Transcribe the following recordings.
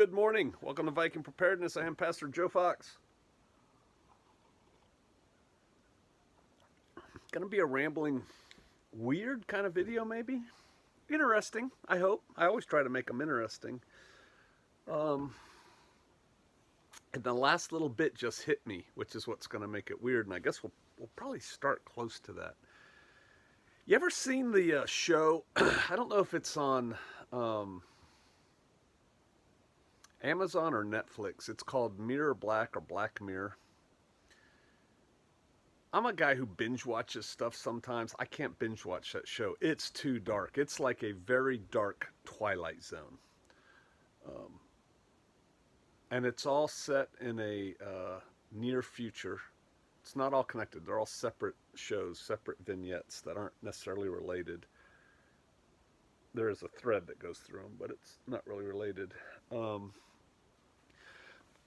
Good morning. Welcome to Viking Preparedness. I am Pastor Joe Fox. Going to be a rambling, weird kind of video, maybe. Interesting, I hope. I always try to make them interesting. And the last little bit just hit me, which is what's going to make it weird. And I guess we'll probably start close to that. You ever seen the show? I don't know if it's on Amazon or Netflix. It's called Mirror Black or Black Mirror. I'm a guy who binge watches stuff sometimes. I can't binge watch that show. It's too dark. It's like a very dark Twilight Zone. And it's all set in a near future. It's not all connected. They're all separate shows, separate vignettes that aren't necessarily related. There is a thread that goes through them, but it's not really related.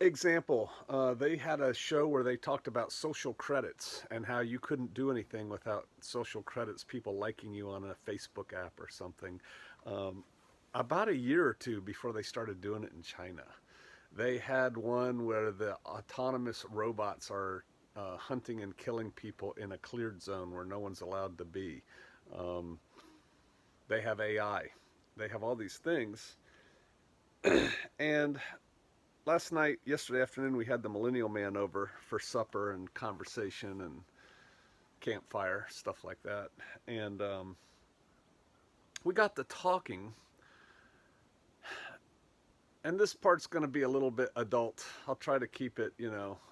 Example, they had a show where they talked about social credits and how you couldn't do anything without social credits, people liking you on a Facebook app or something. About a year or two before they started doing it in China, they had one where the autonomous robots are hunting and killing people in a cleared zone where no one's allowed to be. They have AI. They have all these things. And yesterday afternoon, we had the Millennial Man over for supper and conversation and campfire, stuff like that. And we got to talking. And this part's going to be a little bit adult. I'll try to keep it,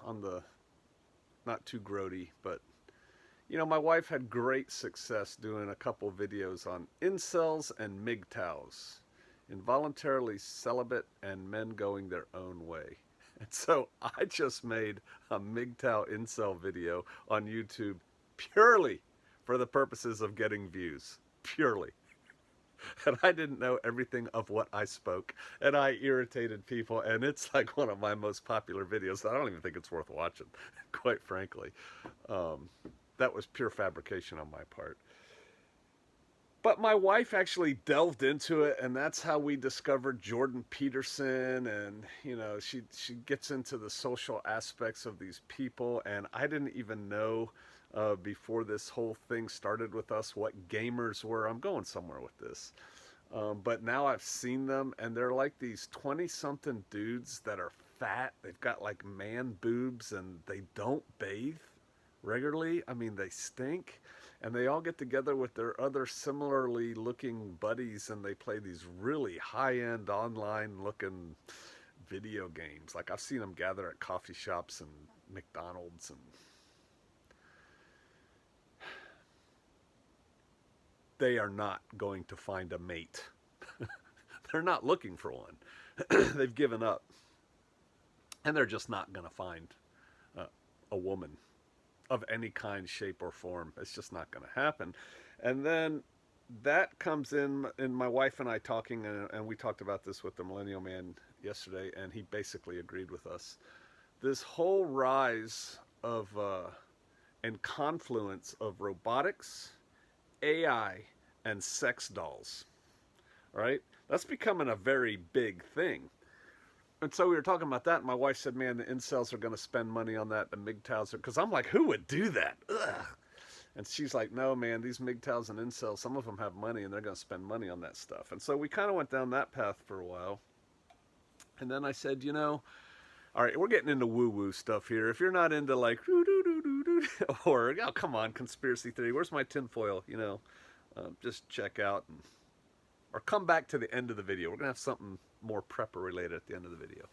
on the not too grody, but my wife had great success doing a couple videos on incels and MGTOWs, involuntarily celibate and men going their own way. And so I just made a MGTOW incel video on YouTube purely for the purposes of getting views. Purely. And I didn't know everything of what I spoke. And I irritated people. And it's like one of my most popular videos. I don't even think it's worth watching, quite frankly. That was pure fabrication on my part. But my wife actually delved into it, and that's how we discovered Jordan Peterson. And, she gets into the social aspects of these people. And I didn't even know before this whole thing started with us what gamers were. I'm going somewhere with this. But now I've seen them, and they're like these 20-something dudes that are fat. They've got like man boobs, and they don't bathe regularly. I mean, they stink. And they all get together with their other similarly looking buddies, and they play these really high-end online looking video games. Like, I've seen them gather at coffee shops and McDonald's, and they are not going to find a mate. They're not looking for one. They've given up. And they're just not going to find a woman of any kind, shape, or form. It's just not going to happen. And then that comes in my wife and I talking, and we talked about this with the Millennial Man yesterday, and he basically agreed with us. This whole rise of and confluence of robotics, AI, and sex dolls, right? That's becoming a very big thing. And so we were talking about that, and my wife said, man, the incels are going to spend money on that, the MGTOWs, because I'm like, who would do that? Ugh. And she's like, no, man, these MGTOWs and incels, some of them have money, and they're going to spend money on that stuff. And so we kind of went down that path for a while. And then I said, all right, we're getting into woo-woo stuff here. If you're not into like, or, oh, come on, conspiracy theory, where's my tinfoil, just check out or come back to the end of the video. We're going to have something more prepper related at the end of the video.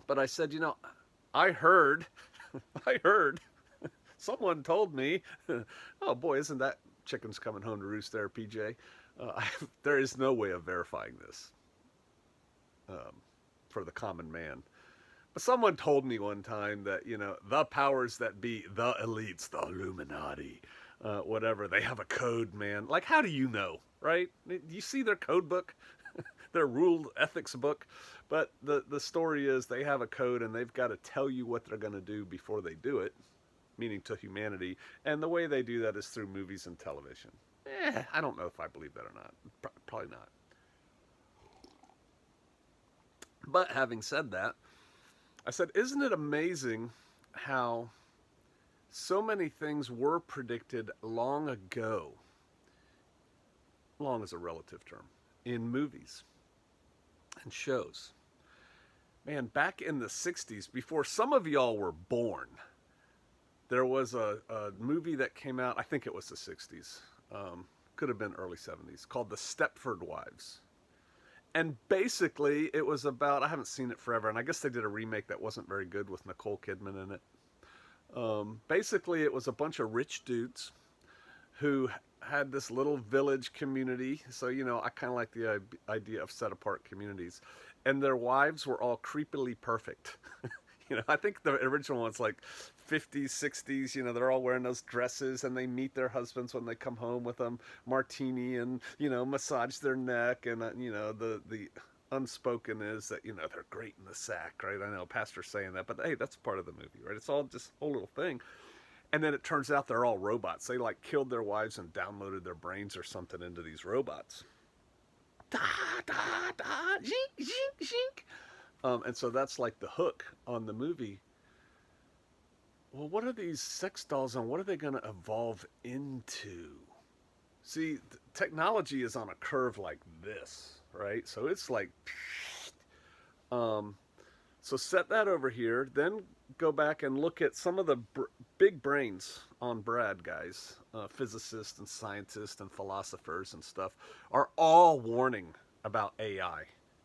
But I said, I heard, someone told me, oh boy, isn't that chicken's coming home to roost there, PJ? There is no way of verifying this for the common man. But someone told me one time that, the powers that be, the elites, the Illuminati, whatever, they have a code, man. Like, how do you know, right? You see their code book, their rule ethics book. But the story is they have a code, and they've got to tell you what they're going to do before they do it, meaning to humanity. And the way they do that is through movies and television. I don't know if I believe that or not. Probably not. But having said that, I said, isn't it amazing how so many things were predicted long ago? Long is a relative term. In movies and shows. Man, back in the 60s, before some of y'all were born, there was a movie that came out, I think it was the 60s, could have been early 70s, called The Stepford Wives. And basically, it was about, I haven't seen it forever, and I guess they did a remake that wasn't very good with Nicole Kidman in it. Basically, it was a bunch of rich dudes who had this little village community. So, I kind of like the idea of set apart communities. And their wives were all creepily perfect. I think the original one's like 50s, 60s. They're all wearing those dresses and they meet their husbands when they come home with them, martini and, massage their neck. And, the unspoken is that, they're great in the sack, right? I know pastor's saying that, but hey, that's part of the movie, right? It's all just a whole little thing. And then it turns out they're all robots. They like killed their wives and downloaded their brains or something into these robots. Da, da, da, zink, zink, zink. And so that's like the hook on the movie. Well, what are these sex dolls and what are they going to evolve into? See, technology is on a curve like this, right? So it's like, so set that over here, then go back and look at some of the big brains on Brad, guys, physicists and scientists and philosophers and stuff, are all warning about AI.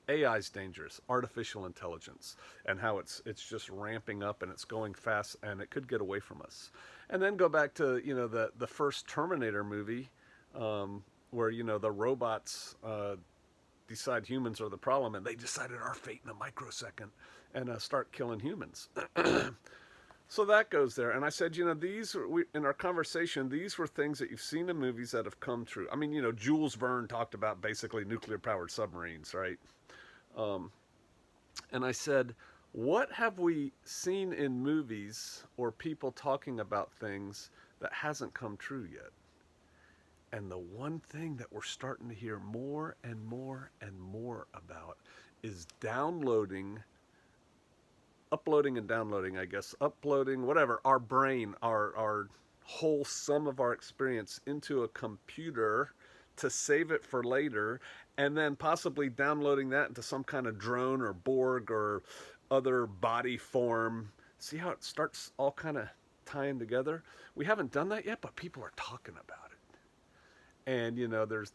AI is dangerous, artificial intelligence, and how it's just ramping up and it's going fast and it could get away from us. And then go back to the first Terminator movie, where the robots decide humans are the problem, and they decided our fate in a microsecond and start killing humans. So that goes there. And I said, in our conversation, these were things that you've seen in movies that have come true. I mean, Jules Verne talked about basically nuclear-powered submarines, right? And I said, what have we seen in movies or people talking about things that hasn't come true yet? And the one thing that we're starting to hear more and more and more about is uploading and downloading, I guess, uploading, whatever, our brain, our whole sum of our experience into a computer to save it for later, and then possibly downloading that into some kind of drone or Borg or other body form. See how it starts all kind of tying together? We haven't done that yet, but people are talking about it. And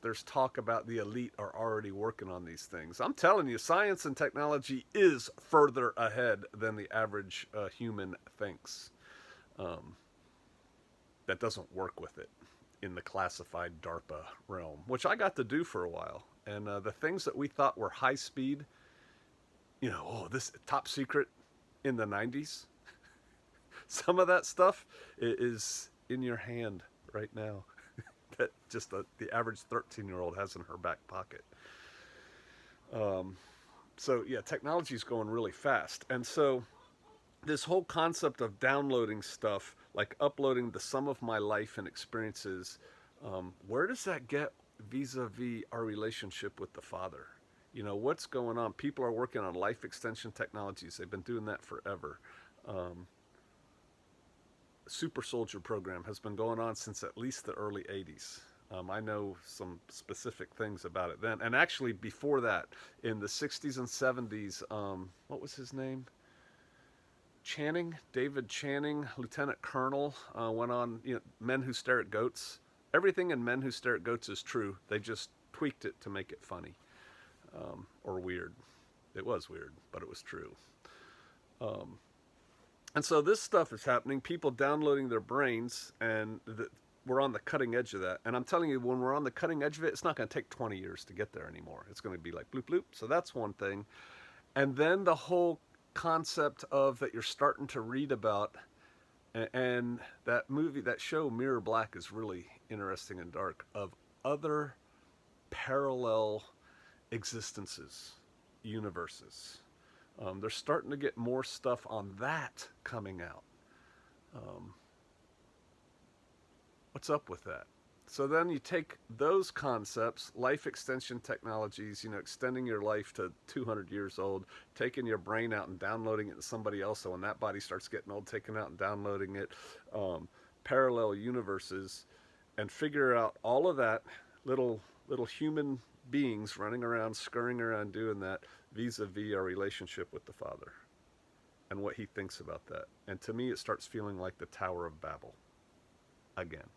there's talk about the elite are already working on these things. I'm telling you, science and technology is further ahead than the average human thinks. That doesn't work with it in the classified DARPA realm, which I got to do for a while. And the things that we thought were high speed, this top secret in the 90s, some of that stuff is in your hand right now. That just the average 13-year-old has in her back pocket. So yeah, technology is going really fast. And so this whole concept of downloading stuff, like uploading the sum of my life and experiences, where does that get vis-a-vis our relationship with the Father? What's going on? People are working on life extension technologies. They've been doing that forever. Super Soldier program has been going on since at least the early 80s. I know some specific things about it then. And actually before that, in the 60s and 70s, what was his name? David Channing, Lieutenant Colonel, went on, Men Who Stare at Goats. Everything in Men Who Stare at Goats is true. They just tweaked it to make it funny or weird. It was weird, but it was true. And so this stuff is happening, people downloading their brains, and we're on the cutting edge of that. And I'm telling you, when we're on the cutting edge of it, it's not going to take 20 years to get there anymore. It's going to be like bloop, bloop. So that's one thing. And then the whole concept of that you're starting to read about, and that movie, that show Mirror Black is really interesting and dark, of other parallel existences, universes. They're starting to get more stuff on that coming out. What's up with that? So then you take those concepts, life extension technologies, extending your life to 200 years old, taking your brain out and downloading it to somebody else. So when that body starts getting old, taking it out and downloading it, parallel universes, and figure out all of that, little human beings running around, scurrying around doing that, vis-a-vis our relationship with the Father and what he thinks about that. And to me, it starts feeling like the Tower of Babel again,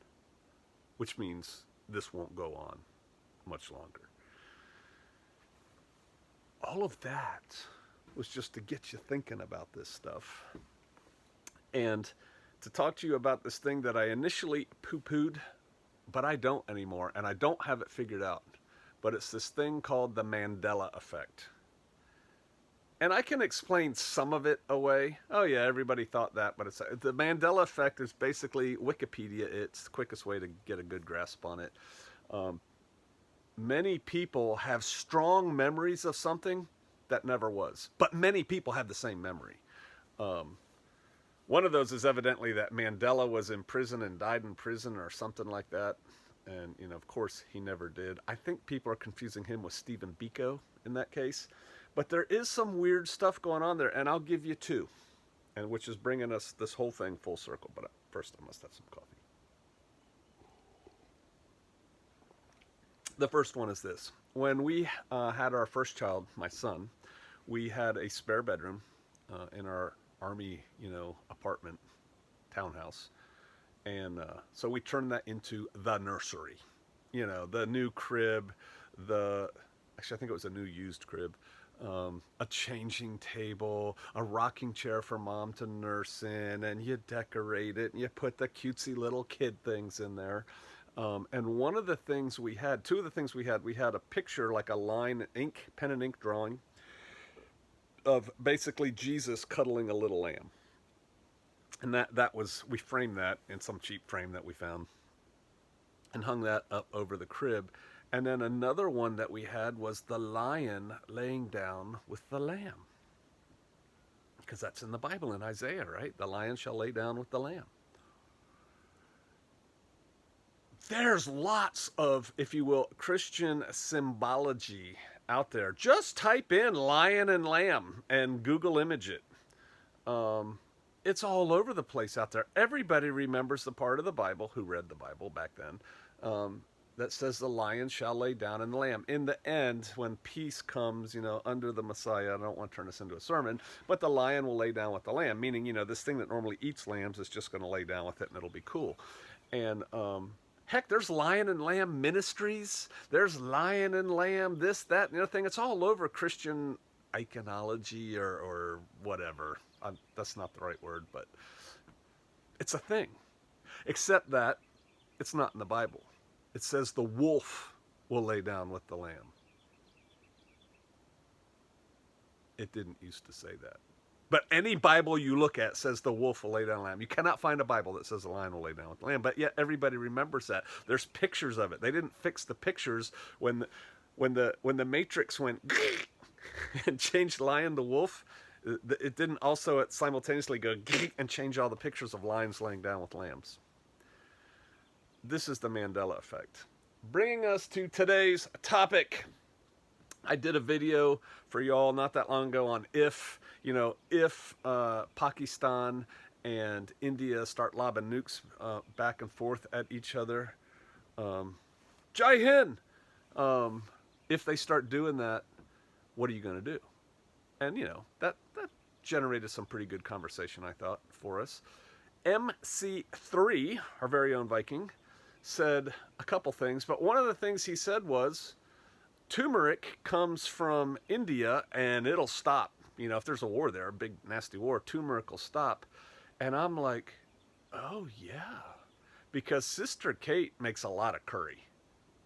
which means this won't go on much longer. All of that was just to get you thinking about this stuff and to talk to you about this thing that I initially poo-pooed, but I don't anymore, and I don't have it figured out. But it's this thing called the Mandela effect. And I can explain some of it away. Oh yeah, everybody thought that, but the Mandela effect is basically Wikipedia. It's the quickest way to get a good grasp on it. Many people have strong memories of something that never was, but many people have the same memory. One of those is evidently that Mandela was in prison and died in prison or something like that. And, of course, he never did. I think people are confusing him with Stephen Biko in that case. But there is some weird stuff going on there, and I'll give you two, and which is bringing us this whole thing full circle. But first, I must have some coffee. The first one is this. When we had our first child, my son, we had a spare bedroom in our Army, apartment, townhouse. And so we turned that into the nursery, the new crib, actually I think it was a new used crib, a changing table, a rocking chair for mom to nurse in, and you decorate it and you put the cutesy little kid things in there. And two of the things we had, we had a picture, like a pen and ink drawing of basically Jesus cuddling a little lamb. And we framed that in some cheap frame that we found and hung that up over the crib. And then another one that we had was the lion laying down with the lamb. Because that's in the Bible in Isaiah, right? The lion shall lay down with the lamb. There's lots of, if you will, Christian symbology out there. Just type in lion and lamb and Google image it. It's all over the place out there. Everybody remembers the part of the Bible, who read the Bible back then, that says the lion shall lay down in the lamb. In the end, when peace comes, under the Messiah, I don't want to turn this into a sermon, but the lion will lay down with the lamb, meaning, this thing that normally eats lambs is just going to lay down with it and it'll be cool. And heck, there's lion and lamb ministries. There's lion and lamb, this, that, and the other thing. It's all over Christian iconology or whatever. That's not the right word, but it's a thing. Except that it's not in the Bible. It says the wolf will lay down with the lamb. It didn't used to say that. But any Bible you look at says the wolf will lay down with the lamb. You cannot find a Bible that says the lion will lay down with the lamb, but yet everybody remembers that. There's pictures of it. They didn't fix the pictures when the Matrix went and changed lion to wolf. It didn't also simultaneously go and change all the pictures of lions laying down with lambs. This is the Mandela effect. Bringing us to today's topic. I did a video for y'all not that long ago on if Pakistan and India start lobbing nukes back and forth at each other. Jai Hind! If they start doing that, what are you going to do? And, that generated some pretty good conversation, I thought, for us. MC3, our very own Viking, said a couple things, but one of the things he said was, turmeric comes from India and it'll stop. If there's a war there, a big nasty war, turmeric will stop. And I'm like, oh yeah. Because Sister Kate makes a lot of curry.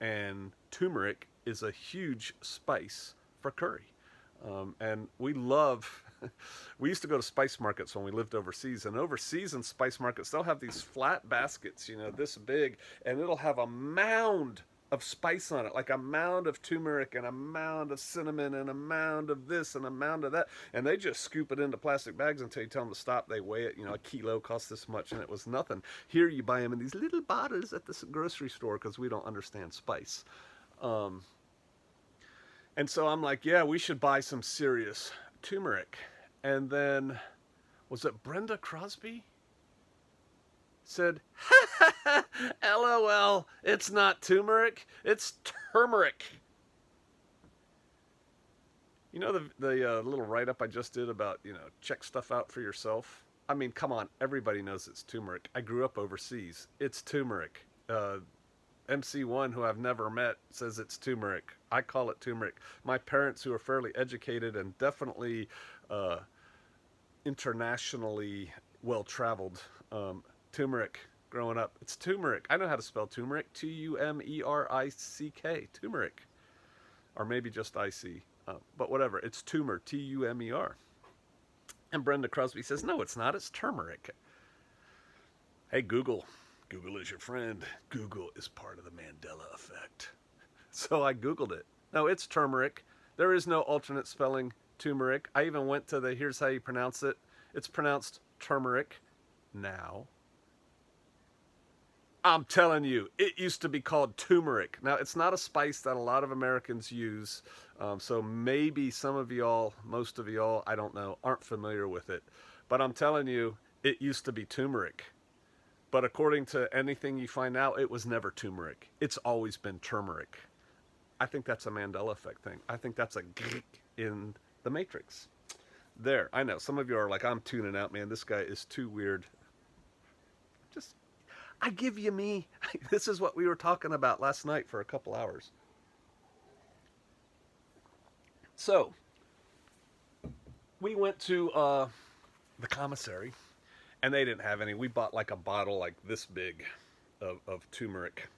And turmeric is a huge spice for curry. And we used to go to spice markets when we lived overseas. And overseas in spice markets, they'll have these flat baskets, this big. And it'll have a mound of spice on it, like a mound of turmeric and a mound of cinnamon and a mound of this and a mound of that, and they just scoop it into plastic bags until you tell them to stop. They weigh it, a kilo costs this much, and it was nothing. Here you buy them in these little bottles at the grocery store because we don't understand spice. And so I'm like, yeah, we should buy some serious turmeric. And then, was it Brenda Crosby? Said, LOL, it's not turmeric, it's turmeric. You know the little write-up I just did about, check stuff out for yourself? I mean, come on, everybody knows it's turmeric. I grew up overseas. It's turmeric. MC1, who I've never met, says it's turmeric. I call it turmeric. My parents, who are fairly educated and definitely internationally well-traveled, turmeric growing up. It's turmeric. I know how to spell turmeric. T-U-M-E-R-I-C-K. Turmeric. Or maybe just I-C. But whatever. It's tumor. T-U-M-E-R. And Brenda Crosby says, no, it's not. It's turmeric. Hey, Google. Google is your friend. Google is part of the Mandela effect. So I Googled it. No, it's turmeric. There is no alternate spelling turmeric. I even went to the here's how you pronounce it. It's pronounced turmeric now. I'm telling you, it used to be called turmeric. Now, it's not a spice that a lot of Americans use, so maybe some of y'all, most of y'all, I don't know, aren't familiar with it. But I'm telling you, it used to be turmeric. But according to anything you find out, it was never turmeric. It's always been turmeric. I think that's a Mandela effect thing. I think that's a geek in the Matrix. There, I know, some of you are like, I'm tuning out, man. This guy is too weird. Just... I give you me. This is what we were talking about last night for a couple hours. So, we went to the commissary, and they didn't have any. We bought like a bottle like this big of turmeric.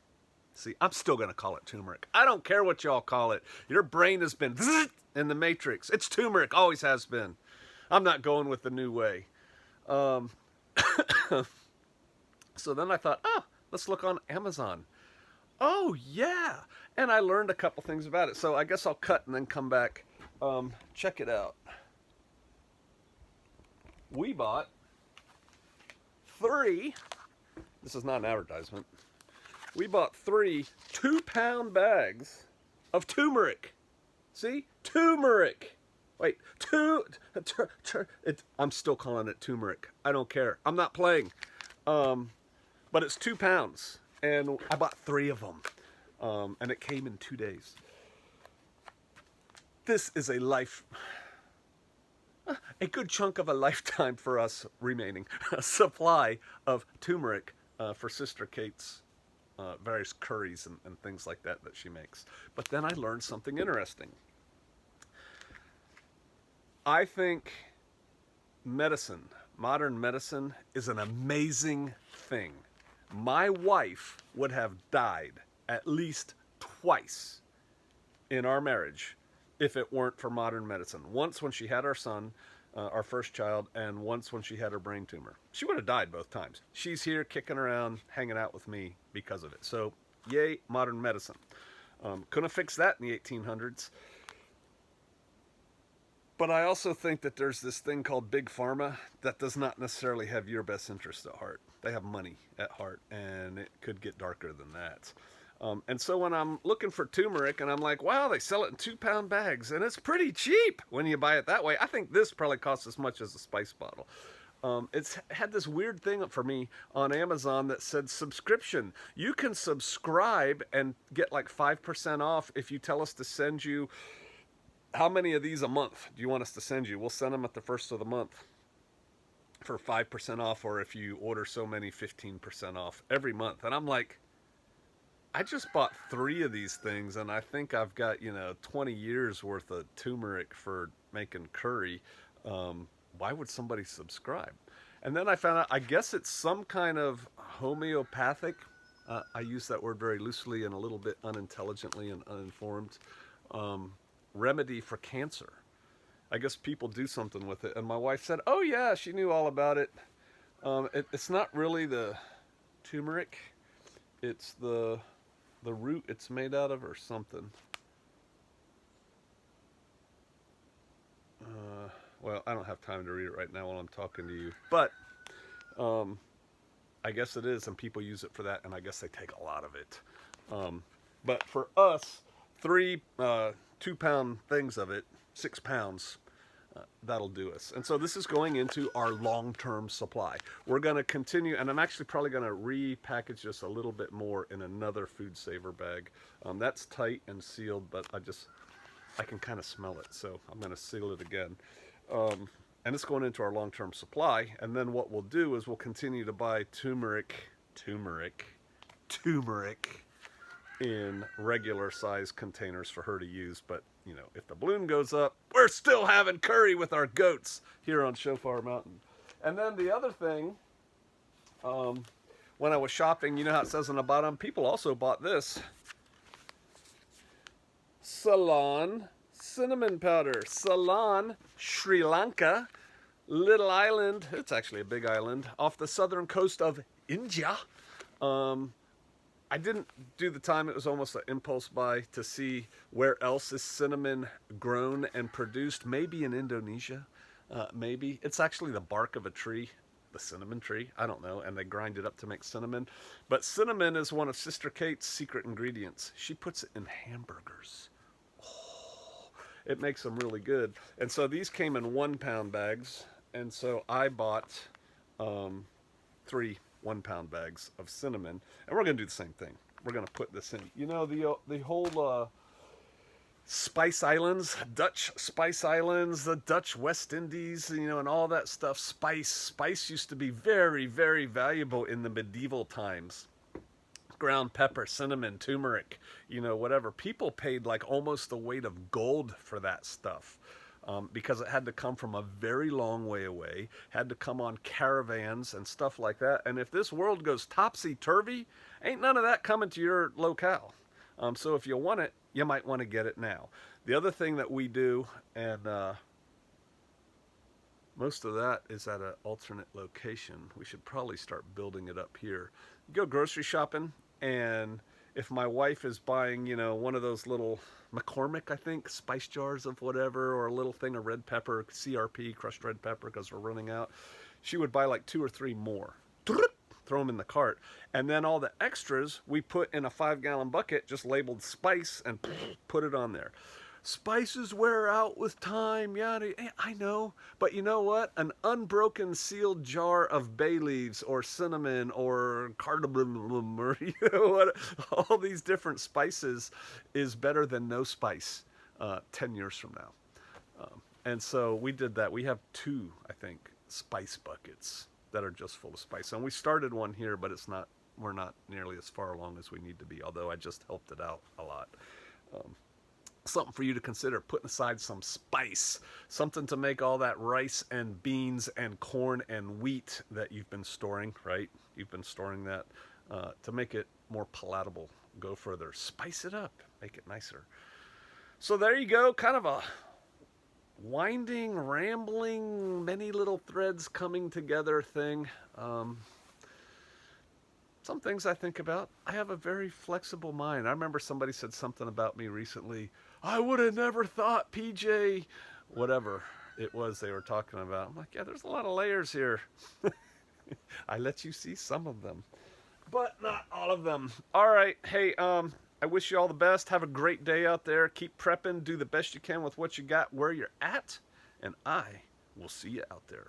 See, I'm still going to call it turmeric. I don't care what y'all call it. Your brain has been in the Matrix. It's turmeric, always has been. I'm not going with the new way. So then I thought, let's look on Amazon. Oh, yeah. And I learned a couple things about it. So I guess I'll cut and then come back. Check it out. We bought 3. This is not an advertisement. We bought 3 2-pound bags of turmeric. See? Turmeric. Wait, I'm still calling it turmeric. I don't care. I'm not playing. But it's 2 pounds, and I bought 3 of them, and it came in 2 days. This is a good chunk of a lifetime for us remaining. A supply of turmeric for Sister Kate's various curries and things like that she makes. But then I learned something interesting. I think modern medicine is an amazing thing. My wife would have died at least twice in our marriage if it weren't for modern medicine. Once when she had our son, our first child, and once when she had her brain tumor. She would have died both times. She's here kicking around, hanging out with me because of it. So, yay, modern medicine. Couldn't have fixed that in the 1800s. But I also think that there's this thing called Big Pharma that does not necessarily have your best interest at heart. They have money at heart, and it could get darker than that. And so when I'm looking for turmeric, and I'm like, wow, they sell it in 2-pound bags, and it's pretty cheap when you buy it that way. I think this probably costs as much as a spice bottle. It's had this weird thing for me on Amazon that said subscription. You can subscribe and get like 5% off if you tell us to send you... How many of these a month do you want us to send you? We'll send them at the first of the month for 5% off, or if you order so many, 15% off every month. And I'm like, I just bought 3 of these things, and I think I've got, 20 years worth of turmeric for making curry. Why would somebody subscribe? And then I found out, I guess it's some kind of homeopathic. I use that word very loosely and a little bit unintelligently and uninformed. Remedy for cancer. I guess people do something with it. And my wife said, oh yeah, she knew all about it. It's not really the turmeric. It's the the root it's made out of or something. Well, I don't have time to read it right now while I'm talking to you, but um, I guess it is, and people use it for that, and I guess they take a lot of it. But for us, three 2-pound things of it, 6 pounds, that'll do us. And so this is going into our long-term supply. We're going to continue, and I'm actually probably going to repackage this a little bit more in another Food Saver bag. That's tight and sealed, but I can kind of smell it, so I'm going to seal it again. And it's going into our long-term supply. And then what we'll do is we'll continue to buy turmeric in regular size containers for her to use. But, you know, if the balloon goes up, we're still having curry with our goats here on Shofar Mountain. And then the other thing, when I was shopping, you know how it says on the bottom, people also bought this. Ceylon cinnamon powder. Ceylon, Sri Lanka, little island, it's actually a big island, off the southern coast of India. I didn't do the time, it was almost an impulse buy to see where else is cinnamon grown and produced. Maybe in Indonesia, maybe. It's actually the bark of a tree, the cinnamon tree, I don't know, and they grind it up to make cinnamon. But cinnamon is one of Sister Kate's secret ingredients. She puts it in hamburgers. Oh, it makes them really good. And so these came in 1-pound bags, and so I bought 3 1-pound bags of cinnamon, and we're going to do the same thing. We're going to put this in. You know, the whole Spice Islands, Dutch Spice Islands, the Dutch West Indies, you know, and all that stuff. Spice used to be very, very valuable in the medieval times. Ground pepper, cinnamon, turmeric, you know, whatever. People paid like almost the weight of gold for that stuff. Because it had to come from a very long way away, had to come on caravans and stuff like that. And if this world goes topsy-turvy, ain't none of that coming to your locale. So if you want it, you might want to get it now. The other thing that we do, and most of that is at an alternate location. We should probably start building it up here. Go grocery shopping, and if my wife is buying, you know, one of those little McCormick, I think, spice jars of whatever, or a little thing of red pepper, CRP, crushed red pepper, because we're running out, she would buy like 2 or 3 more. Throw them in the cart. And then all the extras we put in a 5-gallon bucket, just labeled spice, and put it on there. Spices wear out with time, yada. I know, but you know what? An unbroken sealed jar of bay leaves or cinnamon or cardamom or, you know what, all these different spices is better than no spice 10 years from now. And so we did that. We have 2, I think, spice buckets that are just full of spice. And we started one here, but we're not nearly as far along as we need to be, although I just helped it out a lot. Something for you to consider, putting aside some spice, something to make all that rice and beans and corn and wheat that you've been storing, right? You've been storing that to make it more palatable. Go further, spice it up, make it nicer. So there you go, kind of a winding, rambling, many little threads coming together thing. Some things I think about. I have a very flexible mind. I remember somebody said something about me recently. I would have never thought PJ, whatever it was they were talking about. I'm like, yeah, there's a lot of layers here. I let you see some of them, but not all of them. All right. Hey, I wish you all the best. Have a great day out there. Keep prepping. Do the best you can with what you got where you're at. And I will see you out there.